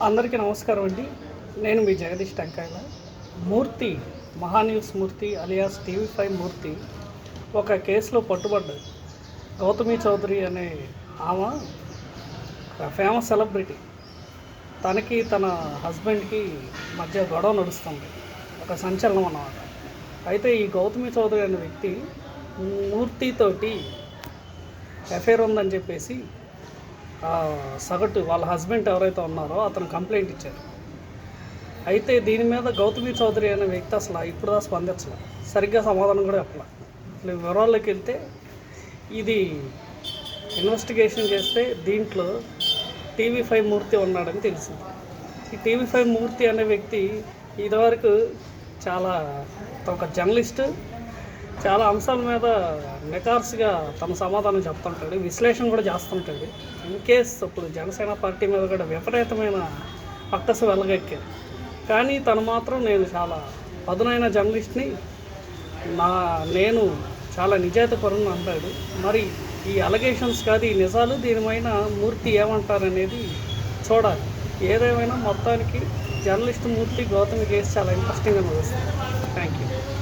అందరికీ నమస్కారం అండి. నేను మీ జగదీష్ టంకాయల. మూర్తి, మహాన్యూస్ మూర్తి అలియాస్ టీవీ5 మూర్తి ఒక కేసులో పట్టుబడ్డాడు. గౌతమి చౌదరి అనే ఆమె ఫేమస్ సెలబ్రిటీ. తనకి తన హస్బెండ్కి మధ్య గొడవ నడుస్తుంది, ఒక సంచలనం అన్నమాట. అయితే ఈ గౌతమి చౌదరి అనే వ్యక్తి మూర్తితోటి అఫేర్ ఉందని చెప్పేసి సగటు వాళ్ళ హస్బెండ్ ఎవరైతే ఉన్నారో అతను కంప్లైంట్ ఇచ్చారు. అయితే దీని మీద గౌతమి చౌదరి అనే వ్యక్తి అసలు ఇప్పుడు దాకా స్పందించలేదు, సరిగ్గా సమాధానం కూడా చెప్పలేదు. అసలు వివరాల్లోకి వెళ్తే ఇది ఇన్వెస్టిగేషన్ చేస్తే దీంట్లో టీవీ5 మూర్తి ఉన్నాడని తెలిసింది. ఈ టీవీ5 మూర్తి అనే వ్యక్తి ఇదివరకు చాలా ఒక జర్నలిస్టు, చాలా అంశాల మీద నికార్స్గా తన సమాధానం చెప్తుంటాడు, విశ్లేషణ కూడా చేస్తుంటాడు. ఇన్కేస్ ఇప్పుడు జనసేన పార్టీ మీద కూడా విపరీతమైన పక్కసు వెలగెక్కారు. కానీ తను మాత్రం నేను చాలా పదునైన జర్నలిస్ట్ని, నేను చాలా నిజాయితీపరుని అంటాడు. మరి ఈ అలిగేషన్స్ కాదు, ఈ నిజాలు, దీనిపైన మూర్తి ఏమంటారనేది చూడాలి. ఏదేమైనా మొత్తానికి జర్నలిస్ట్ మూర్తి గౌతమి కేసు చాలా ఇంట్రెస్టింగ్గా నడుస్తుంది. Thank you.